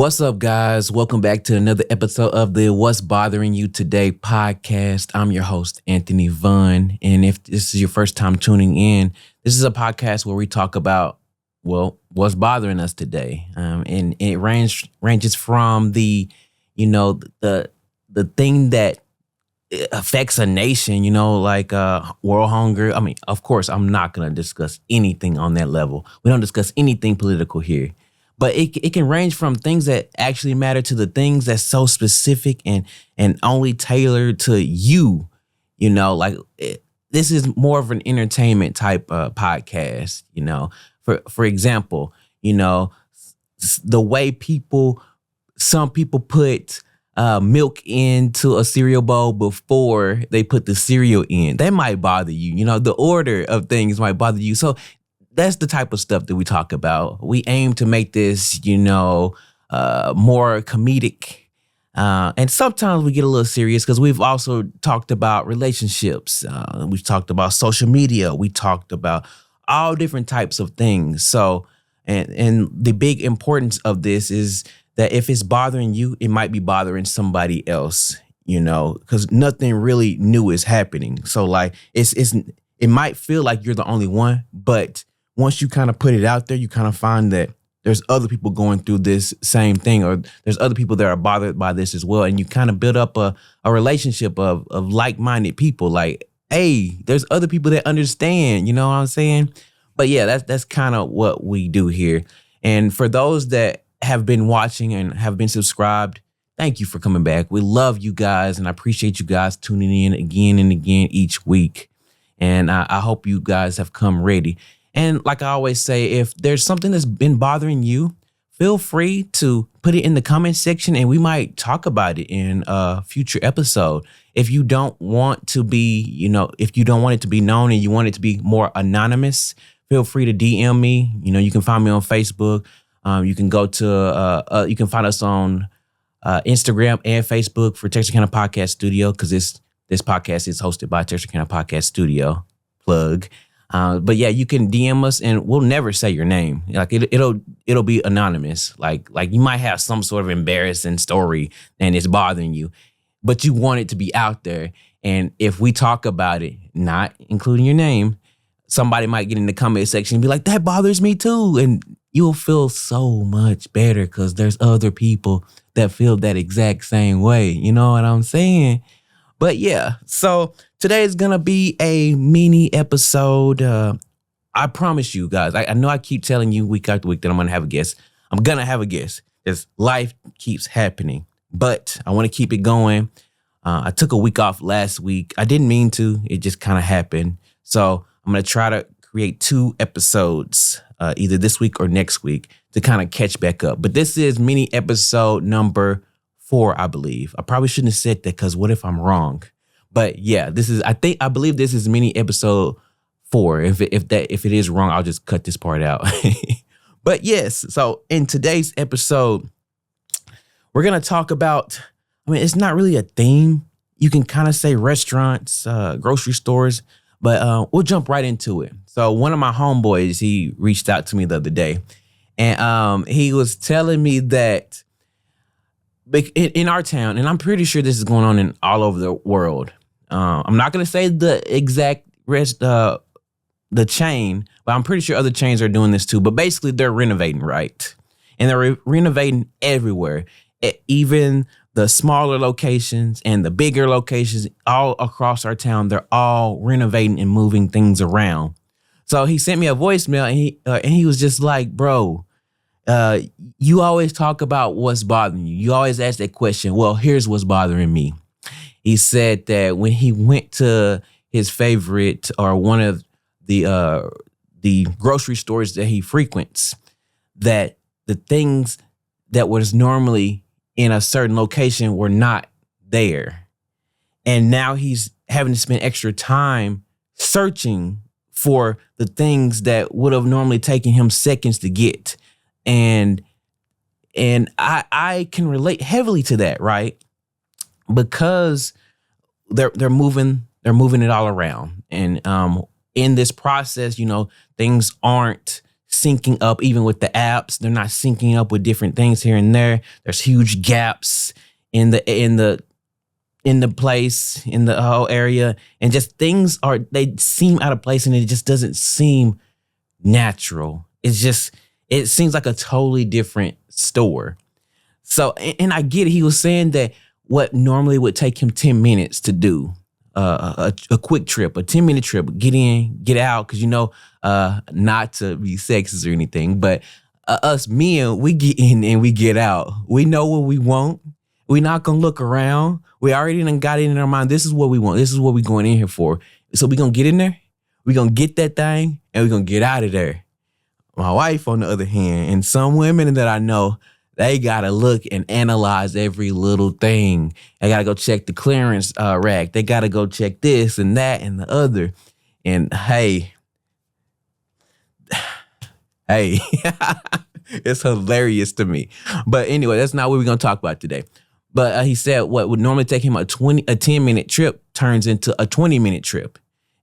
What's up, guys? Welcome back to another episode of the What's Bothering You Today podcast. I'm your host, Anthony Vaughn. And if this is your first time tuning in, this is a podcast where we talk about, what's bothering us today. And it ranges from the thing that affects a nation, like world hunger. I mean, of course, I'm not going to discuss anything on that level. We don't discuss anything political here. But it can range from things that actually matter to the things that's so specific and only tailored to you. This is more of an entertainment type podcast. For example, the way some people put milk into a cereal bowl before they put the cereal in. That might bother you. The order of things might bother you. So that's the type of stuff that we talk about. We aim to make this, more comedic. And sometimes we get a little serious because we've also talked about relationships. We've talked about social media. We talked about all different types of things. So, and the big importance of this is that if it's bothering you, it might be bothering somebody else, because nothing really new is happening. So like, it might feel like you're the only one, but once you kind of put it out there, you kind of find that there's other people going through this same thing, or there's other people that are bothered by this as well. And you kind of build up a relationship of like-minded people. Like, hey, there's other people that understand, you know what I'm saying? But yeah, that's kind of what we do here. And for those that have been watching and have been subscribed, thank you for coming back. We love you guys, and I appreciate you guys tuning in again and again each week. And I hope you guys have come ready. And like I always say, if there's something that's been bothering you, feel free to put it in the comment section and we might talk about it in a future episode. If you don't want to be, if you don't want it to be known and you want it to be more anonymous, feel free to DM me. You can find me on Facebook. You can go to, you can find us on Instagram and Facebook for Texarkana Podcast Studio, because this podcast is hosted by Texarkana Podcast Studio. Plug. But yeah, you can DM us and we'll never say your name. Like it'll be anonymous. Like you might have some sort of embarrassing story and it's bothering you, but you want it to be out there. And if we talk about it, not including your name, somebody might get in the comment section and be like, that bothers me too. And you'll feel so much better because there's other people that feel that exact same way. You know what I'm saying? But yeah, so today is going to be a mini episode. I promise you guys, I know I keep telling you week after week that I'm going to have a guest. I'm going to have a guest as life keeps happening, but I want to keep it going. I took a week off last week. I didn't mean to. It just kind of happened. So I'm going to try to create 2 episodes, either this week or next week, to kind of catch back up. But this is mini episode number 4, I believe. I probably shouldn't have said that because what if I'm wrong? But yeah, I believe this is mini episode 4. If it is wrong, I'll just cut this part out. But yes, so in today's episode, we're going to talk about, it's not really a theme. You can kind of say restaurants, grocery stores, but we'll jump right into it. So one of my homeboys, he reached out to me the other day, and he was telling me that in our town, and I'm pretty sure this is going on in all over the world. I'm not going to say the exact the chain, but I'm pretty sure other chains are doing this too. But basically, they're renovating, right? And they're renovating everywhere, even the smaller locations and the bigger locations all across our town. They're all renovating and moving things around. So he sent me a voicemail, and he was just like, bro, you always talk about what's bothering you. You always ask that question. Well, here's what's bothering me. He said that when he went to his favorite, or one of the grocery stores that he frequents, that the things that was normally in a certain location were not there. And now he's having to spend extra time searching for the things that would have normally taken him seconds to get. And I can relate heavily to that, right? Because they're moving it all around. And in this process, things aren't syncing up even with the apps. They're not syncing up with different things here and there. There's huge gaps in the place, in the whole area, and just they seem out of place, and it just doesn't seem natural. It seems like a totally different store. So, and I get it. He was saying that what normally would take him 10 minutes to do, a quick trip, a 10-minute trip, get in, get out, because not to be sexist or anything, but us men, we get in and we get out. We know what we want. We're not gonna look around. We already done got it in our mind. This is what we want. This is what we're going in here for. So we're gonna get in there, we're gonna get that thing, and we're gonna get out of there. My wife, on the other hand, and some women that I know, they gotta look and analyze every little thing. They gotta go check the clearance rack. They gotta go check this and that and the other. And hey, it's hilarious to me. But anyway, that's not what we're gonna talk about today. But he said what would normally take him a 10-minute trip turns into a 20-minute trip.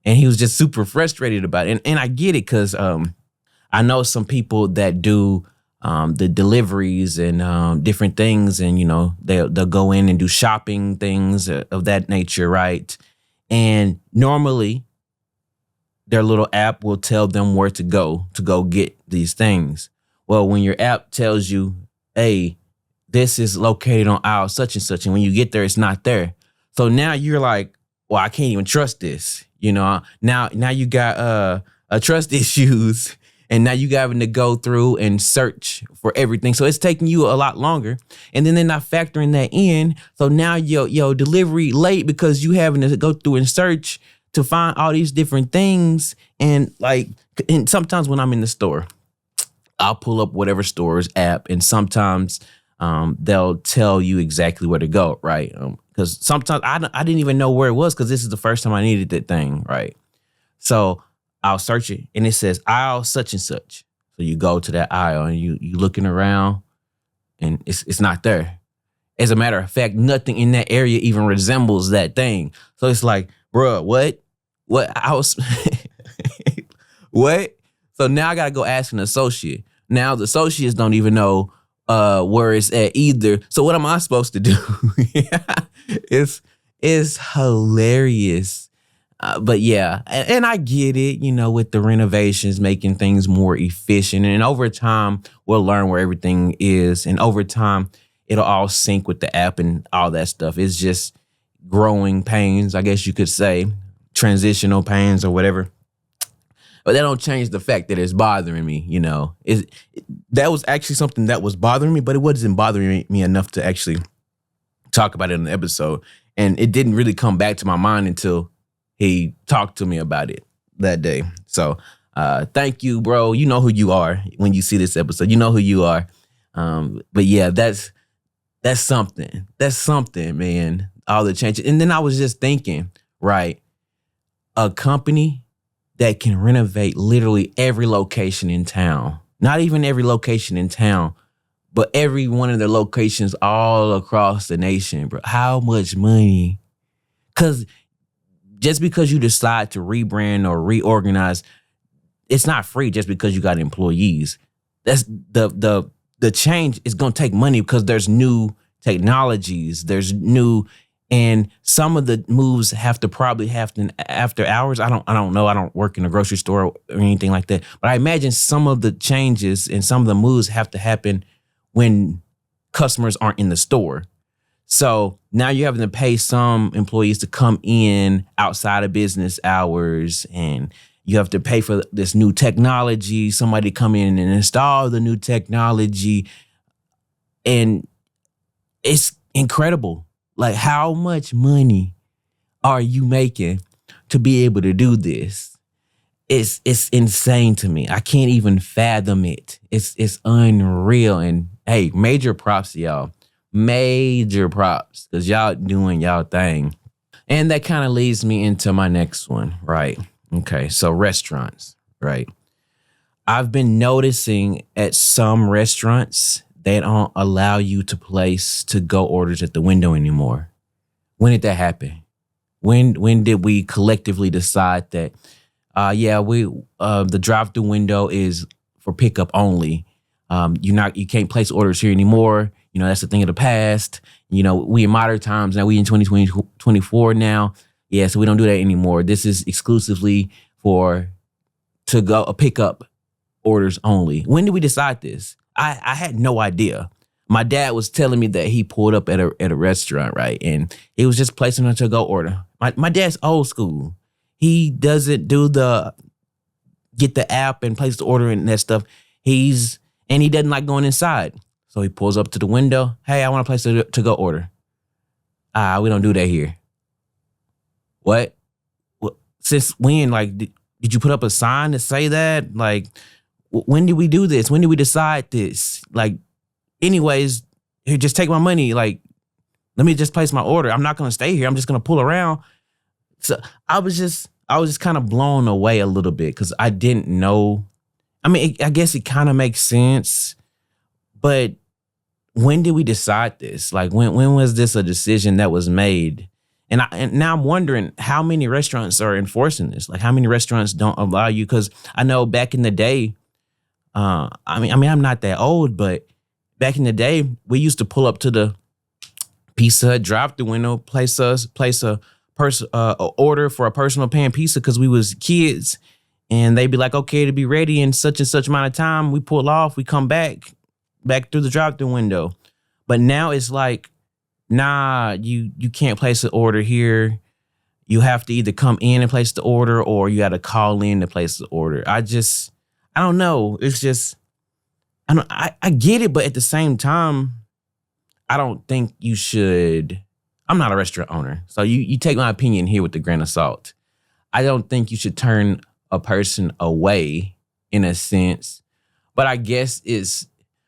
And he was just super frustrated about it. And I get it, because I know some people that do the deliveries and different things, and they'll go in and do shopping things of that nature, right? And normally their little app will tell them where to go get these things. Well, when your app tells you, hey, this is located on aisle such and such, and when you get there, it's not there. So now you're like, well, I can't even trust this. Now you got trust issues. And now you having to go through and search for everything. So it's taking you a lot longer. And then they're not factoring that in. So now your delivery late because you having to go through and search to find all these different things. And sometimes when I'm in the store, I'll pull up whatever store's app. And sometimes they'll tell you exactly where to go, right? Because sometimes I didn't even know where it was, because this is the first time I needed that thing, right? So I'll search it, and it says aisle such and such. So you go to that aisle, and you looking around, and it's not there. As a matter of fact, nothing in that area even resembles that thing. So it's like, bruh, what? What? So now I gotta go ask an associate. Now the associates don't even know where it's at either. So what am I supposed to do? It's hilarious. But yeah, and I get it, with the renovations, making things more efficient. And over time, we'll learn where everything is. And over time, it'll all sync with the app and all that stuff. It's just growing pains, I guess you could say, transitional pains or whatever. But that don't change the fact that it's bothering me, That was actually something that was bothering me, but it wasn't bothering me enough to actually talk about it in the episode. And it didn't really come back to my mind until he talked to me about it that day. So thank you, bro. You know who you are when you see this episode. You know who you are. But yeah, that's something. That's something, man. All the changes. And then I was just thinking, right, a company that can renovate literally every location in town. Not even every location in town, but every one of their locations all across the nation, bro. How much money? Because just because you decide to rebrand or reorganize, it's not free just because you got employees. That's the change is going to take money, because there's new technologies, and some of the moves have to probably happen after hours. I don't know. I don't work in a grocery store or anything like that. But I imagine some of the changes and some of the moves have to happen when customers aren't in the store. So now you're having to pay some employees to come in outside of business hours, and you have to pay for this new technology, somebody come in and install the new technology. And it's incredible. Like, how much money are you making to be able to do this? It's insane to me. I can't even fathom it. It's unreal. And hey, major props to y'all. Major props, because y'all doing y'all thing. And that kind of leads me into my next one, right? Okay, so restaurants, right? I've been noticing at some restaurants, they don't allow you to place to-go orders at the window anymore. When did that happen? When did we collectively decide that, the drive-through window is for pickup only. You can't place orders here anymore. That's a thing of the past. We in modern times now. We in 2024 now. Yeah, so we don't do that anymore. This is exclusively for to go pickup orders only. When did we decide this? I had no idea. My dad was telling me that he pulled up at a restaurant, right? And he was just placing a to-go order. My dad's old school. He doesn't do get the app and place the order and that stuff. He doesn't like going inside. So he pulls up to the window. Hey, I want to place a to-go order. We don't do that here. What? Since when? Like, did you put up a sign to say that? Like, when did we do this? When did we decide this? Like, anyways, here, just take my money. Like, let me just place my order. I'm not going to stay here. I'm just going to pull around. So I was just kind of blown away a little bit because I didn't know. I mean, I guess it kind of makes sense, but when did we decide this? Like, when was this a decision that was made? And now I'm wondering how many restaurants are enforcing this. Like, how many restaurants don't allow you? Because I know back in the day, I mean, I'm not that old, but back in the day, we used to pull up to the Pizza Hut drive-thru window, place a order for a personal pan pizza because we was kids, and they'd be like, okay, to be ready in such and such amount of time. We pull off, we come back through the drive-thru window. But now it's like, nah, you can't place an order here. You have to either come in and place the order, or you got to call in to place the order. I don't know. It's just, I get it, but at the same time, I don't think you should. I'm not a restaurant owner, so you take my opinion here with a grain of salt. I don't think you should turn a person away in a sense, but I guess is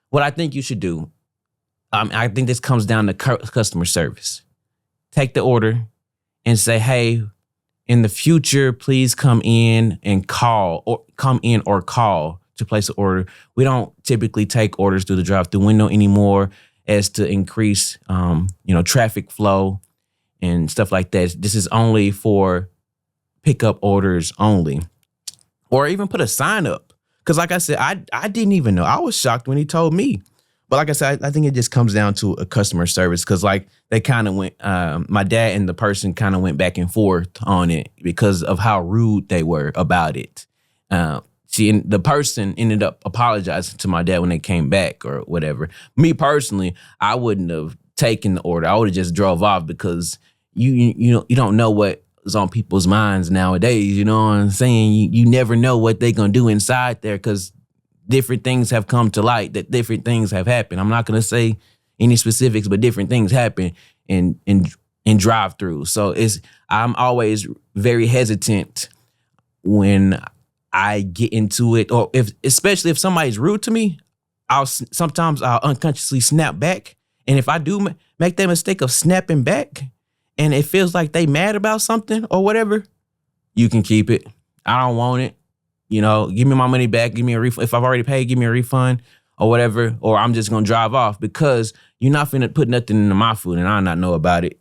what I think you should do. I think this comes down to customer service. Take the order and say, hey, in the future, please come in or call to place an order. We don't typically take orders through the drive-thru window anymore, as to increase, traffic flow and stuff like that. This is only for pickup orders only. Or even put a sign up. Because like I said, I didn't even know. I was shocked when he told me. But like I said, I think it just comes down to a customer service. Because like they kind of went, my dad and the person kind of went back and forth on it because of how rude they were about it. The person ended up apologizing to my dad when they came back or whatever. Me personally, I wouldn't have taken the order. I would have just drove off because you don't know what is on people's minds nowadays. You know what I'm saying? You never know what they're going to do inside there because different things have come to light, that different things have happened. I'm not going to say any specifics, but different things happen in drive-through. So I'm always very hesitant when I get into it, or especially if somebody's rude to me, sometimes I'll unconsciously snap back. And if I do make that mistake of snapping back and it feels like they mad about something or whatever, you can keep it. I don't want it. Give me my money back. Give me a refund. If I've already paid, give me a refund or whatever, or I'm just going to drive off because you're not finna put nothing into my food and I not know about it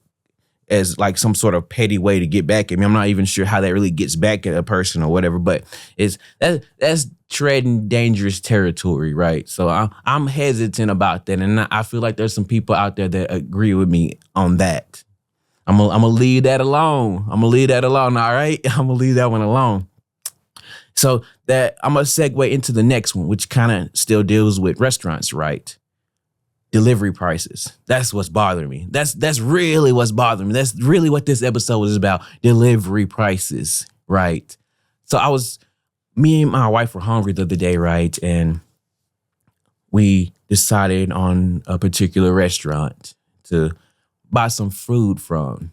as like some sort of petty way to get back at me. I'm not even sure how that really gets back at a person or whatever, but that's treading dangerous territory, right? So I'm hesitant about that, and I feel like there's some people out there that agree with me on that. I'm gonna leave that alone. All right? I'm gonna leave that one alone. So that I'm gonna segue into the next one, which kind of still deals with restaurants, right? Delivery prices. That's what's bothering me. That's really what's bothering me. That's really what this episode is about. Delivery prices, right? So me and my wife were hungry the other day, right? And we decided on a particular restaurant to buy some food from.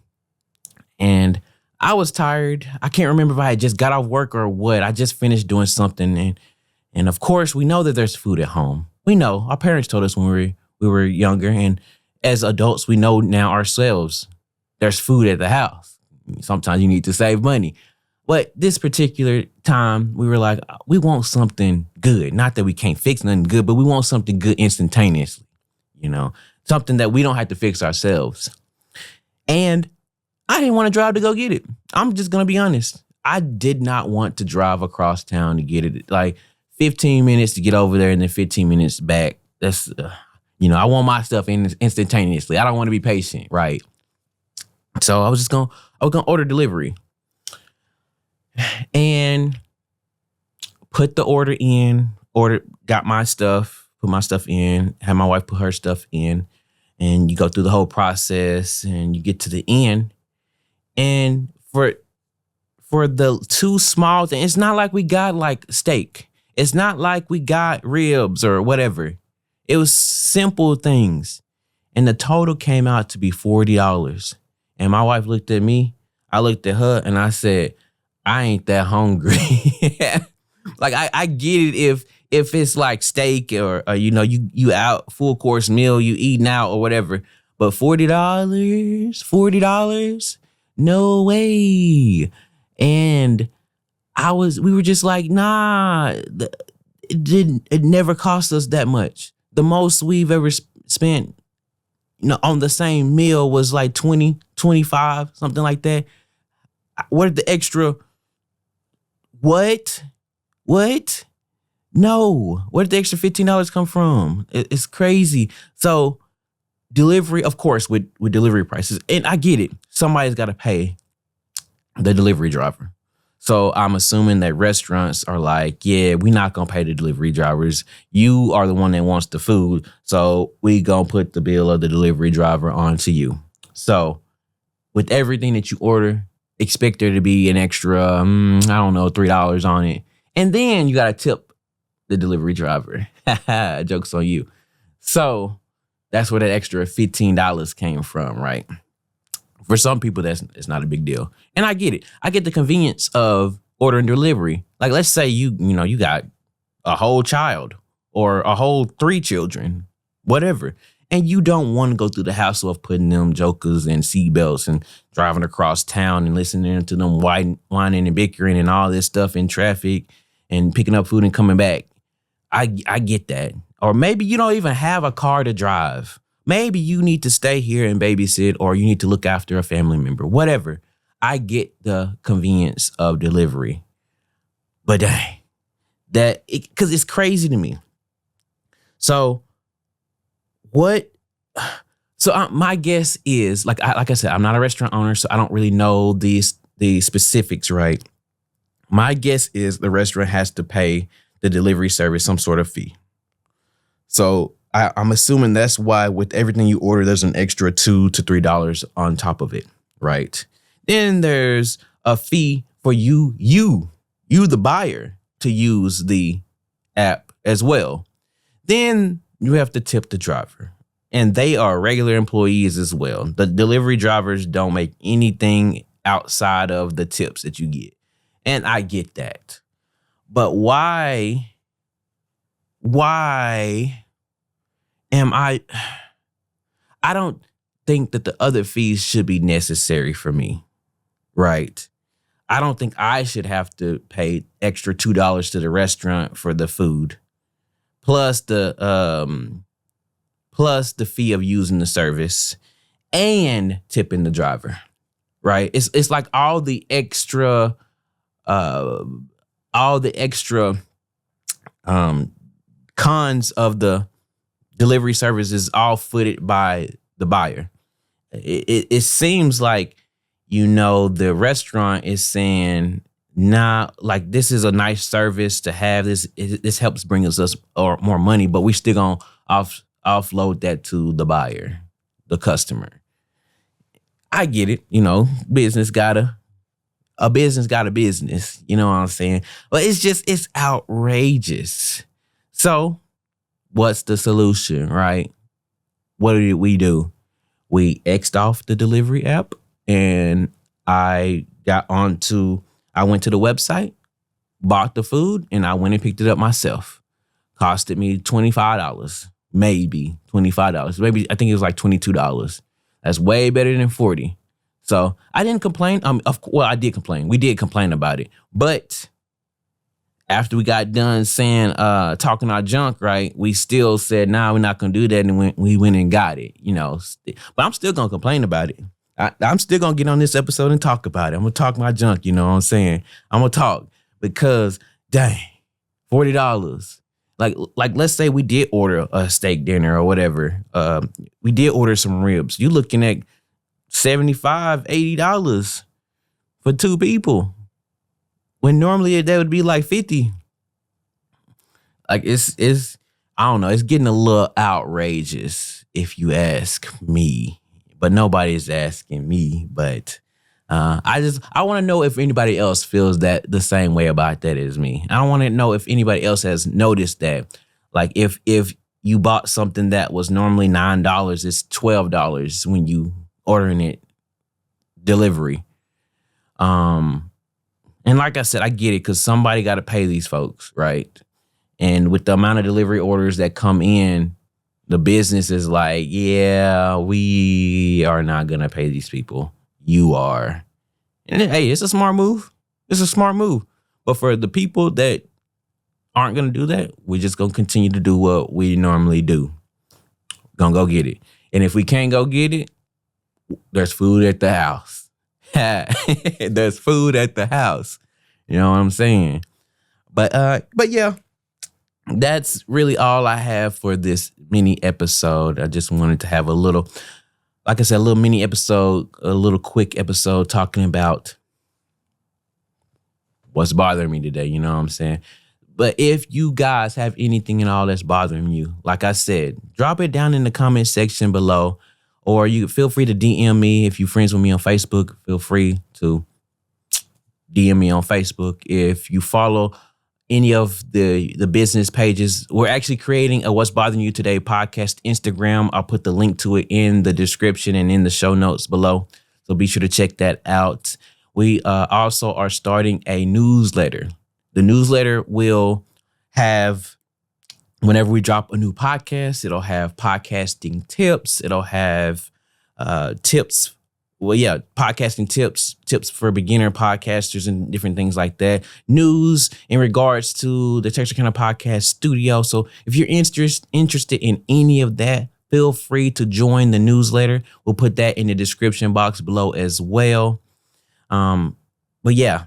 And I was tired. I can't remember if I had just got off work or what. I just finished doing something. And of course, we know that there's food at home. We know. Our parents told us when we were younger. And as adults, we know now ourselves, there's food at the house. Sometimes you need to save money. But this particular time, we were like, we want something good. Not that we can't fix nothing good, but we want something good instantaneously. Something that we don't have to fix ourselves. And I didn't want to drive to go get it. I'm just going to be honest. I did not want to drive across town to get it. Like 15 minutes to get over there and then 15 minutes back. That's, I want my stuff in instantaneously. I don't want to be patient, right? So I was gonna order delivery and put the order in, got my stuff, put my stuff in, had my wife put her stuff in, and you go through the whole process and you get to the end. And for the two small things, it's not like we got like steak. It's not like we got ribs or whatever. It was simple things. And the total came out to be $40. And my wife looked at me. I looked at her and I said, I ain't that hungry. Like I get it if it's like steak or you out full course meal, you eating out or whatever. But $40? No way. And we were just like, nah, it never cost us that much. The most we've ever spent, on the same meal was like 20, 25, something like that. What the extra? What? No. Where did the extra $15 come from? It's crazy. So delivery, of course, with delivery prices, and I get it. Somebody's got to pay the delivery driver. So I'm assuming that restaurants are like, yeah, we're not going to pay the delivery drivers. You are the one that wants the food. So we going to put the bill of the delivery driver onto you. So with everything that you order, expect there to be an extra, $3 on it. And then you got to tip the delivery driver. Joke's on you. So that's where that extra $15 came from, right? For some people, it's not a big deal. And I get it. I get the convenience of ordering delivery. Like, let's say you got a whole child or a whole 3 children, whatever. And you don't want to go through the hassle of putting them jokers and seatbelts and driving across town and listening to them whining and bickering and all this stuff in traffic and picking up food and coming back. I get that. Or maybe you don't even have a car to drive. Maybe you need to stay here and babysit, or you need to look after a family member, whatever. I get the convenience of delivery. But dang, because it's crazy to me. So my guess is, like I said, I'm not a restaurant owner, so I don't really know the specifics, right? My guess is the restaurant has to pay the delivery service some sort of fee. So I'm assuming that's why with everything you order, there's an extra $2 to $3 on top of it, right? Then there's a fee for you, the buyer, to use the app as well. Then you have to tip the driver, and they are regular employees as well. The delivery drivers don't make anything outside of the tips that you get. And I get that. But why am I don't think that the other fees should be necessary for me, right? I don't think I should have to pay extra $2 to the restaurant for the food, plus the fee of using the service and tipping the driver, right? It's like all the extra cons of the delivery service is all footed by the buyer. It seems like, the restaurant is saying, nah, like, this is a nice service to have. This helps bring us more money, but we still gonna offload that to the buyer, the customer. I get it. Business got a business. You know what I'm saying? But it's outrageous. So what's the solution, right? What did we do? We X'd off the delivery app, and I went to the website, bought the food, and I went and picked it up myself. Costed me $25, maybe $25. Maybe I think it was like $22. That's way better than $40. So I didn't complain. I did complain. We did complain about it, but after we got done talking our junk, right, we still said, nah, we're not going to do that. And we went and got it, But I'm still going to complain about it. I'm still going to get on this episode and talk about it. I'm going to talk my junk, you know what I'm saying? I'm going to talk because, dang, $40. Like let's say we did order a steak dinner or whatever. We did order some ribs. You looking at $75, $80 for two people. When normally that would be like 50. Like it's I don't know, it's getting a little outrageous if you ask me. But nobody's asking me. But I want to know if anybody else feels that the same way about that as me. I want to know if anybody else has noticed that. Like if you bought something that was normally $9, it's $12 when you ordering it delivery. And like I said, I get it because somebody got to pay these folks, right? And with the amount of delivery orders that come in, the business is like, yeah, we are not going to pay these people. You are. And hey, it's a smart move. It's a smart move. But for the people that aren't going to do that, we're just going to continue to do what we normally do. Gonna go get it. And if we can't go get it, there's food at the house. There's food at the house. You know what I'm saying? But yeah, that's really all I have for this mini episode. I just wanted to have a little, like I said, a little mini episode, a little quick episode talking about what's bothering me today. You know what I'm saying? But if you guys have anything at all that's bothering you, like I said, drop it down in the comment section below, or you feel free to DM me. If you're friends with me on Facebook, feel free to DM me on Facebook. If you follow any of the business pages, we're actually creating a What's Bothering You Today podcast Instagram. I'll put the link to it in the description and in the show notes below. So be sure to check that out. We also are starting a newsletter. The newsletter will have, whenever we drop a new podcast, it'll have podcasting tips. It'll have tips. Well, yeah, podcasting tips for beginner podcasters and different things like that. News in regards to the Texarkana Podcast Studio. So if you're interested in any of that, feel free to join the newsletter. We'll put that in the description box below as well. But yeah,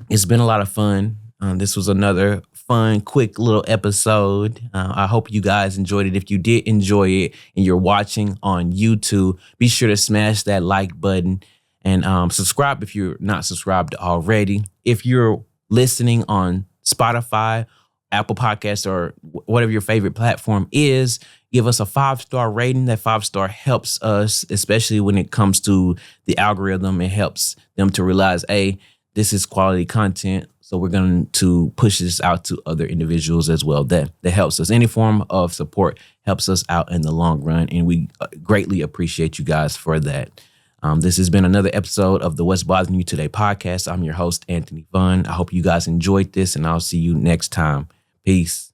it's been a lot of fun. This was another fun, quick little episode. I hope you guys enjoyed it. If you did enjoy it and you're watching on YouTube, be sure to smash that like button and subscribe if you're not subscribed already. If you're listening on Spotify, Apple Podcasts, or whatever your favorite platform is, give us a 5-star rating. That 5-star helps us, especially when it comes to the algorithm. It helps them to realize, hey, this is quality content. So we're going to push this out to other individuals as well. That helps us. Any form of support helps us out in the long run. And we greatly appreciate you guys for that. This has been another episode of the What's Bothering You Today podcast. I'm your host, Anthony Vaughn. I hope you guys enjoyed this, and I'll see you next time. Peace.